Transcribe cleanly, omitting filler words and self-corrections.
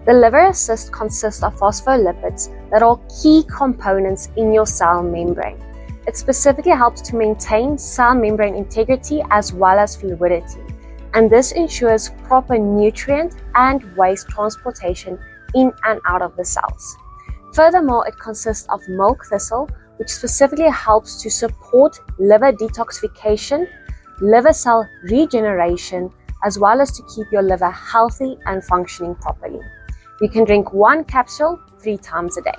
The liver assist consists of phospholipids that are key components in your cell membrane. It specifically helps to maintain cell membrane integrity as well as fluidity, and this ensures proper nutrient and waste transportation in and out of the cells. Furthermore, it consists of milk thistle, which specifically helps to support liver detoxification, liver cell regeneration, as well as to keep your liver healthy and functioning properly. You can drink 1 capsule 3 times a day.